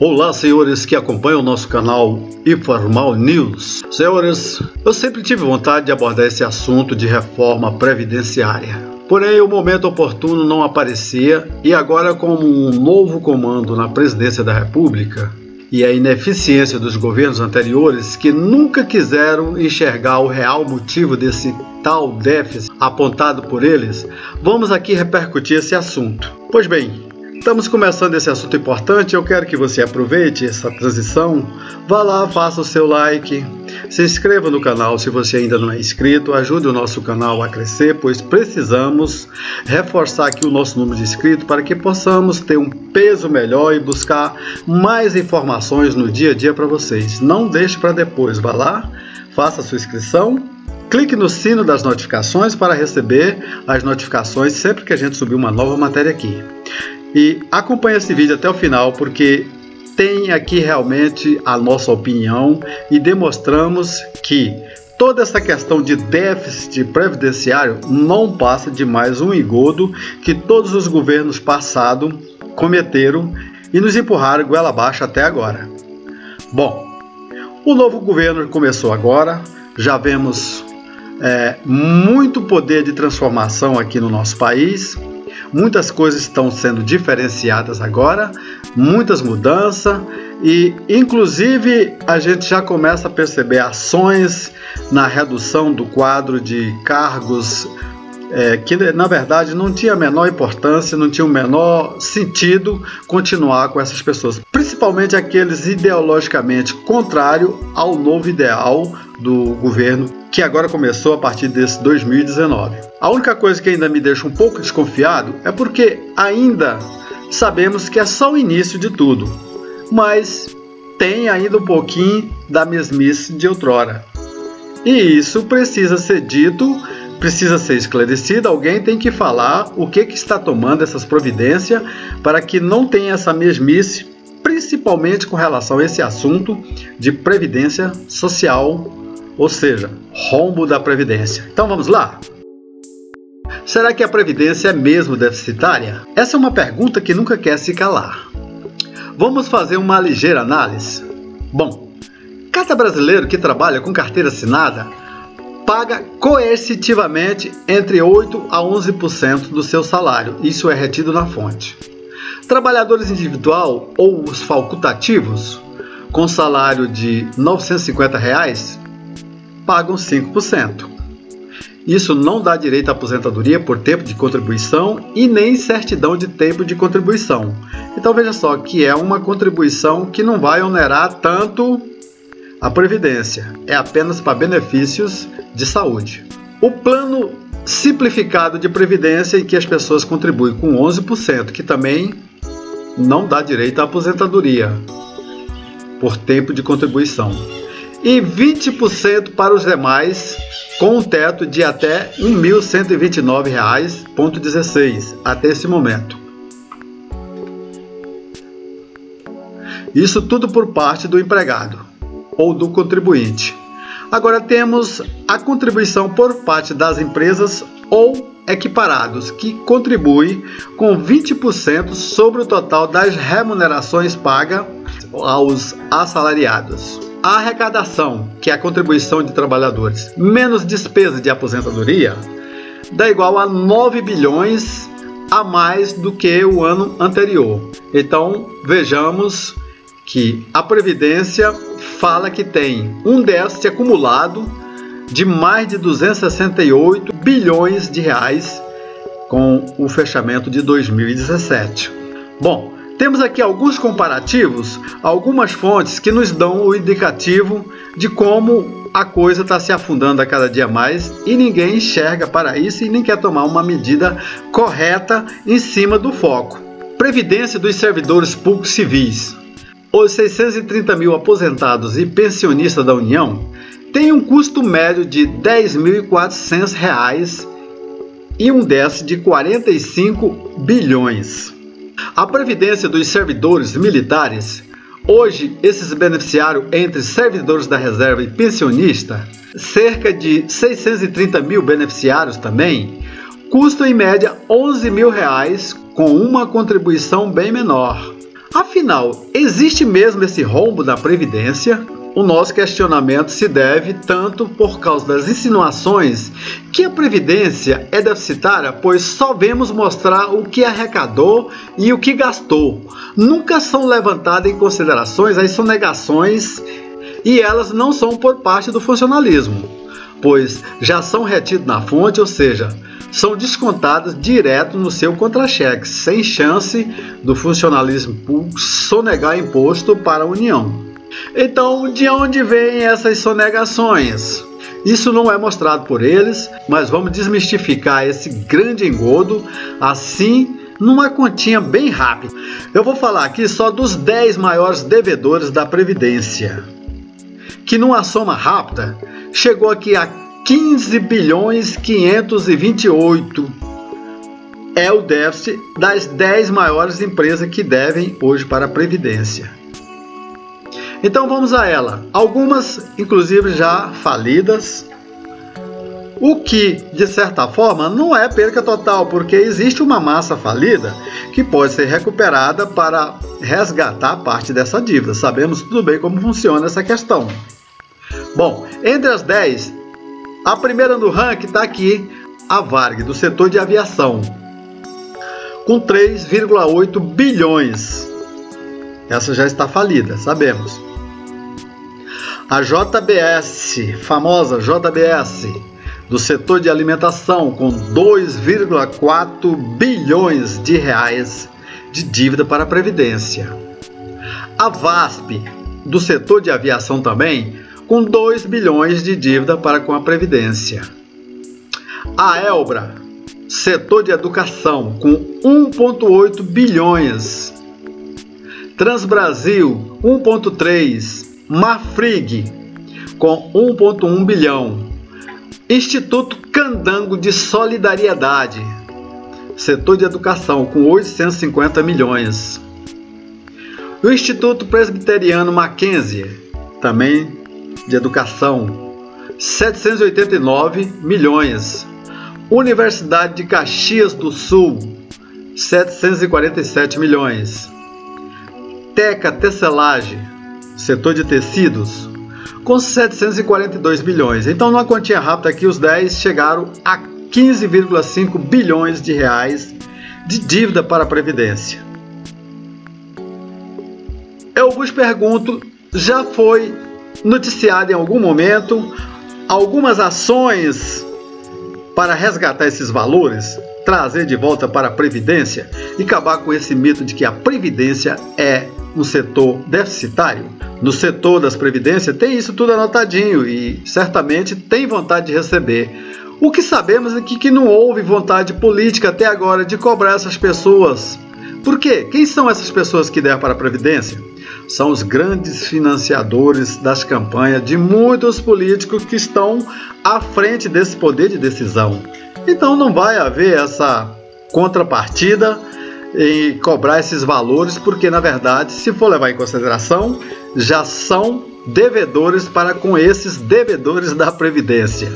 Olá, senhores que acompanham o nosso canal Informal News. Senhores, eu sempre tive vontade de abordar esse assunto de reforma previdenciária. Porém, o momento oportuno não aparecia e agora, com um novo comando na presidência da República e a ineficiência dos governos anteriores que nunca quiseram enxergar o real motivo desse tal déficit apontado por eles, vamos aqui repercutir esse assunto. Pois bem, estamos começando esse assunto importante. Eu quero que você aproveite essa transição, vá lá, faça o seu like, se inscreva no canal se você ainda não é inscrito, ajude o nosso canal a crescer, pois precisamos reforçar aqui o nosso número de inscritos para que possamos ter um peso melhor e buscar mais informações no dia a dia para vocês. Não deixe para depois, vá lá, faça a sua inscrição, clique no sino das notificações para receber as notificações sempre que a gente subir uma nova matéria aqui. E acompanhe esse vídeo até o final, porque tem aqui realmente a nossa opinião e demonstramos que toda essa questão de déficit previdenciário não passa de mais um engodo que todos os governos passados cometeram e nos empurraram goela abaixo até agora. Bom, o novo governo começou agora, já vemos muito poder de transformação aqui no nosso país. Muitas coisas estão sendo diferenciadas agora, muitas mudanças e, inclusive, a gente já começa a perceber ações na redução do quadro de cargos que, na verdade, não tinha a menor importância, não tinha o menor sentido continuar com essas pessoas, principalmente aqueles ideologicamente contrários ao novo ideal do governo que agora começou a partir desse 2019. A única coisa que ainda me deixa um pouco desconfiado é porque ainda sabemos que é só o início de tudo, mas tem ainda um pouquinho da mesmice de outrora. E isso precisa ser dito, precisa ser esclarecido, alguém tem que falar o que está tomando essas providências para que não tenha essa mesmice, principalmente com relação a esse assunto de previdência social, ou seja, rombo da Previdência. Então vamos lá? Será que a Previdência é mesmo deficitária? Essa é uma pergunta que nunca quer se calar. Vamos fazer uma ligeira análise? Bom, cada brasileiro que trabalha com carteira assinada paga coercitivamente entre 8% a 11% do seu salário. Isso é retido na fonte. Trabalhadores individual ou os facultativos, com salário de R$ 950, pagam 5%. Isso não dá direito à aposentadoria por tempo de contribuição e nem certidão de tempo de contribuição. Então veja só que é uma contribuição que não vai onerar tanto a Previdência, é apenas para benefícios de saúde. O plano simplificado de Previdência, em que as pessoas contribuem com 11%, que também não dá direito à aposentadoria por tempo de contribuição. E 20% para os demais, com um teto de até R$ 1.129,16 até esse momento. Isso tudo por parte do empregado ou do contribuinte. Agora temos a contribuição por parte das empresas ou equiparados, que contribuem com 20% sobre o total das remunerações pagas aos assalariados. A arrecadação, que é a contribuição de trabalhadores, menos despesa de aposentadoria, dá igual a 9 bilhões a mais do que o ano anterior. Então, vejamos que a Previdência fala que tem um déficit acumulado de mais de 268 bilhões de reais com o fechamento de 2017. Bom, temos aqui alguns comparativos, algumas fontes que nos dão o indicativo de como a coisa está se afundando a cada dia mais e ninguém enxerga para isso e nem quer tomar uma medida correta em cima do foco. Previdência dos servidores públicos civis. Os 630 mil aposentados e pensionistas da União têm um custo médio de R$ 10.400 e um déficit de 45 bilhões. A Previdência dos servidores militares, hoje esses beneficiários entre servidores da reserva e pensionistas, cerca de 630 mil beneficiários também, custam em média R$ 11.000 com uma contribuição bem menor. Afinal, existe mesmo esse rombo na Previdência? O nosso questionamento se deve tanto por causa das insinuações que a Previdência é deficitária, pois só vemos mostrar o que arrecadou e o que gastou. Nunca são levantadas em considerações as sonegações e elas não são por parte do funcionalismo, pois já são retidas na fonte, ou seja, são descontadas direto no seu contra-cheque, sem chance do funcionalismo público sonegar imposto para a União. Então, de onde vêm essas sonegações? Isso não é mostrado por eles, mas vamos desmistificar esse grande engodo assim numa continha bem rápida. Eu vou falar aqui só dos 10 maiores devedores da Previdência, que numa soma rápida chegou aqui a 15 bilhões 528 é o déficit das 10 maiores empresas que devem hoje para a Previdência. Então vamos a ela. Algumas, inclusive, já falidas, o que, de certa forma, não é perca total, porque existe uma massa falida que pode ser recuperada para resgatar parte dessa dívida. Sabemos tudo bem como funciona essa questão. Bom, entre as 10, a primeira no ranking está aqui, a Varig, do setor de aviação, com 3,8 bilhões. Essa já está falida, sabemos. A JBS, famosa JBS, do setor de alimentação, com 2,4 bilhões de reais de dívida para a Previdência. A VASP, do setor de aviação também, com 2 bilhões de dívida para com a Previdência. A Elbra, setor de educação, com 1,8 bilhões. Transbrasil, 1,3. Marfrig, com 1,1 bilhão. Instituto Candango de Solidariedade, setor de educação, com 850 milhões. O Instituto Presbiteriano Mackenzie, também de educação, 789 milhões. Universidade de Caxias do Sul, 747 milhões. Teca Tecelagem, setor de tecidos, com 742 bilhões. Então, numa quantia rápida aqui, os 10 chegaram a 15,5 bilhões de reais de dívida para a Previdência. Eu vos pergunto, já foi noticiado em algum momento algumas ações para resgatar esses valores, trazer de volta para a Previdência e acabar com esse mito de que a Previdência é um setor deficitário? No setor das Previdências tem isso tudo anotadinho e certamente tem vontade de receber. O que sabemos é que não houve vontade política até agora de cobrar essas pessoas. Por quê? Quem são essas pessoas que devem para a Previdência? São os grandes financiadores das campanhas de muitos políticos que estão à frente desse poder de decisão. Então não vai haver essa contrapartida em cobrar esses valores, porque na verdade, se for levar em consideração, já são devedores para com esses devedores da Previdência.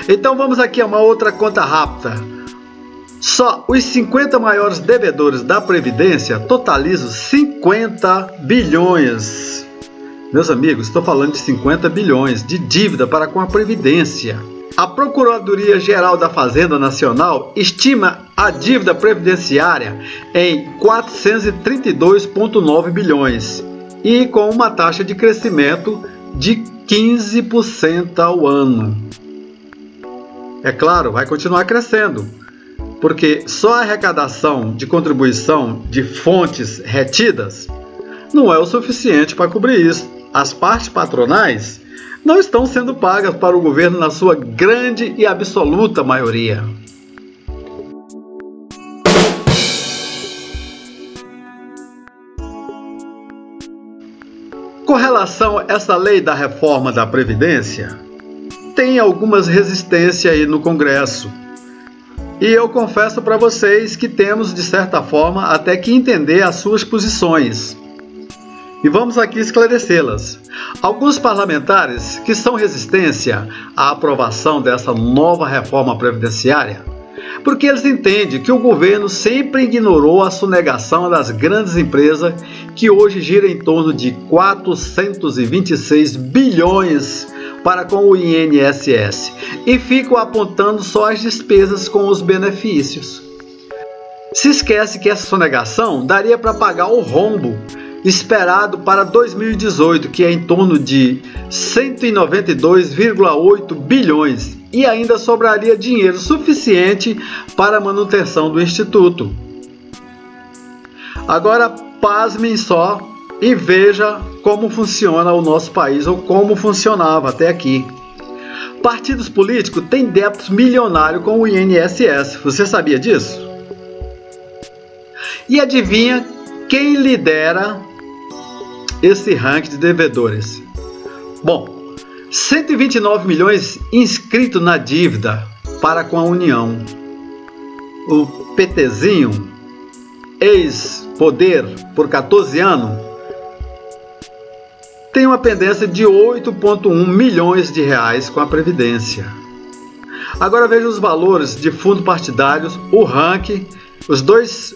Então vamos aqui a uma outra conta rápida. Só os 50 maiores devedores da Previdência totalizam 50 bilhões. Meus amigos, estou falando de 50 bilhões de dívida para com a Previdência. A Procuradoria-Geral da Fazenda Nacional estima a dívida previdenciária em 432,9 bilhões e com uma taxa de crescimento de 15% ao ano. É claro, vai continuar crescendo, porque só a arrecadação de contribuição de fontes retidas não é o suficiente para cobrir isso. As partes patronais não estão sendo pagas para o governo na sua grande e absoluta maioria. Com relação a essa lei da reforma da Previdência, tem algumas resistências aí no Congresso. E eu confesso para vocês que temos, de certa forma, até que entender as suas posições. E vamos aqui esclarecê-las. Alguns parlamentares que são resistência à aprovação dessa nova reforma previdenciária porque eles entendem que o governo sempre ignorou a sonegação das grandes empresas, que hoje gira em torno de 426 bilhões para com o INSS, e ficam apontando só as despesas com os benefícios. Se esquece que essa sonegação daria para pagar o rombo esperado para 2018, que é em torno de 192,8 bilhões, e ainda sobraria dinheiro suficiente para a manutenção do Instituto. Agora, pasmem só e veja como funciona o nosso país, ou como funcionava até aqui. Partidos políticos têm débitos milionários com o INSS, você sabia disso? E adivinha quem lidera esse ranking de devedores? Bom, 129 milhões inscritos na dívida para com a União. O PTzinho, ex-poder por 14 anos, tem uma pendência de 8,1 milhões de reais com a Previdência. Agora veja os valores de fundos partidários, o ranking, os dois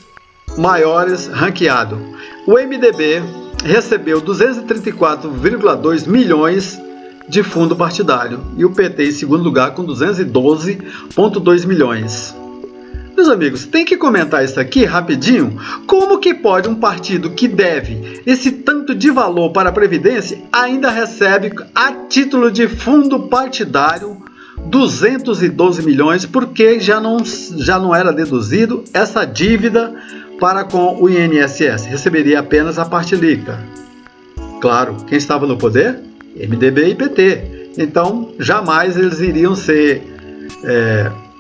maiores ranqueados. O MDB recebeu 234,2 milhões de fundo partidário e o PT em segundo lugar com 212,2 milhões. Meus amigos, tem que comentar isso aqui rapidinho. Como que pode um partido que deve esse tanto de valor para a Previdência ainda recebe a título de fundo partidário 212 milhões, porque já não era deduzido essa dívida para com o INSS, receberia apenas a parte líquida. Claro, quem estava no poder? MDB e PT. Então, jamais eles iriam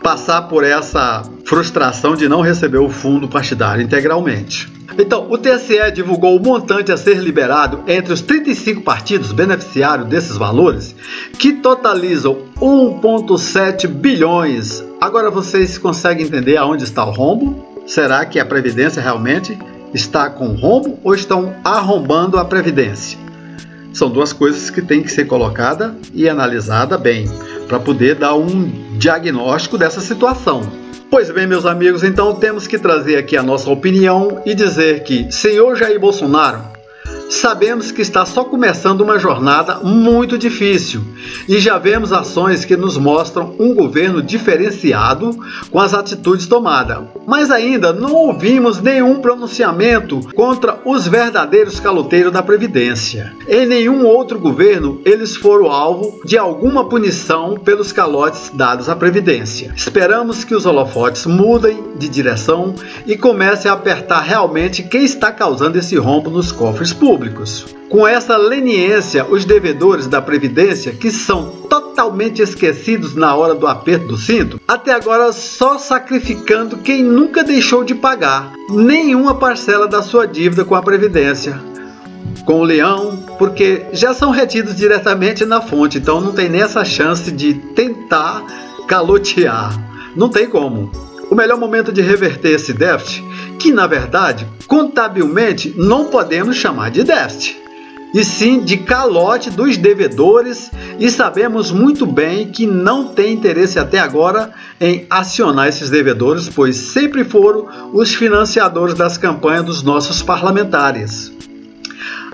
passar por essa frustração de não receber o fundo partidário integralmente. Então, o TSE divulgou o montante a ser liberado entre os 35 partidos beneficiários desses valores, que totalizam 1,7 bilhões. Agora vocês conseguem entender aonde está o rombo? Será que a Previdência realmente está com rombo ou estão arrombando a Previdência? São duas coisas que têm que ser colocadas e analisadas bem, para poder dar um diagnóstico dessa situação. Pois bem, meus amigos, então temos que trazer aqui a nossa opinião e dizer que, senhor Jair Bolsonaro, sabemos que está só começando uma jornada muito difícil e já vemos ações que nos mostram um governo diferenciado com as atitudes tomadas, mas ainda não ouvimos nenhum pronunciamento contra os verdadeiros caloteiros da Previdência. Em nenhum outro governo eles foram alvo de alguma punição pelos calotes dados à Previdência. Esperamos que os holofotes mudem de direção e comecem a apertar realmente quem está causando esse rombo nos cofres públicos. Com essa leniência, os devedores da Previdência, que são totalmente esquecidos na hora do aperto do cinto, até agora só sacrificando quem nunca deixou de pagar nenhuma parcela da sua dívida com a Previdência, com o leão, porque já são retidos diretamente na fonte, então não tem nem essa chance de tentar calotear, não tem como. O melhor momento de reverter esse déficit, que na verdade, contabilmente, não podemos chamar de déficit, e sim de calote dos devedores, e sabemos muito bem que não tem interesse até agora em acionar esses devedores, pois sempre foram os financiadores das campanhas dos nossos parlamentares.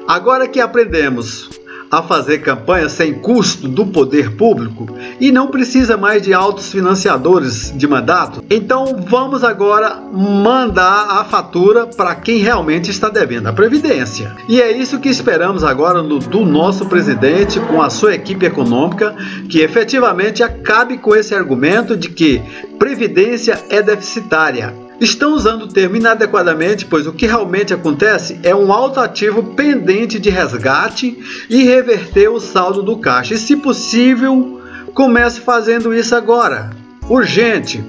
Agora que aprendemos a fazer campanha sem custo do poder público e não precisa mais de altos financiadores de mandato, então vamos agora mandar a fatura para quem realmente está devendo a Previdência. E é isso que esperamos agora do nosso presidente com a sua equipe econômica, que efetivamente acabe com esse argumento de que Previdência é deficitária. Estão usando o termo inadequadamente, pois o que realmente acontece é um alto ativo pendente de resgate e reverter o saldo do caixa. E, se possível, comece fazendo isso agora. Urgente!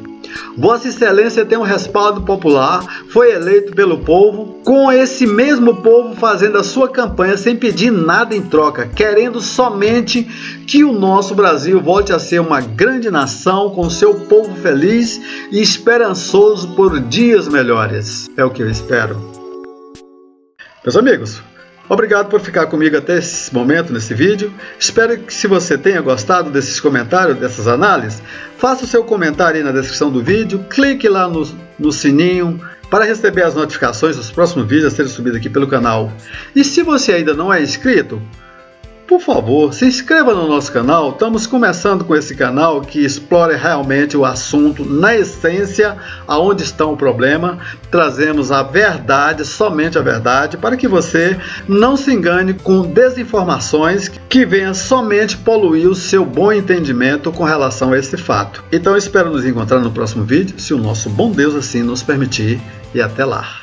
Vossa Excelência tem um respaldo popular, foi eleito pelo povo, com esse mesmo povo fazendo a sua campanha sem pedir nada em troca, querendo somente que o nosso Brasil volte a ser uma grande nação com seu povo feliz e esperançoso por dias melhores. É o que eu espero. Meus amigos, Obrigado por ficar comigo até esse momento nesse vídeo. Espero que, se você tenha gostado desses comentários, dessas análises, faça o seu comentário aí na descrição do vídeo, clique lá no sininho para receber as notificações dos próximos vídeos a serem subidos aqui pelo canal. E se você ainda não é inscrito, por favor, se inscreva no nosso canal. Estamos começando com esse canal que explora realmente o assunto na essência, aonde está o problema. Trazemos a verdade, somente a verdade, para que você não se engane com desinformações que venham somente poluir o seu bom entendimento com relação a esse fato. Então espero nos encontrar no próximo vídeo, se o nosso bom Deus assim nos permitir, e até lá.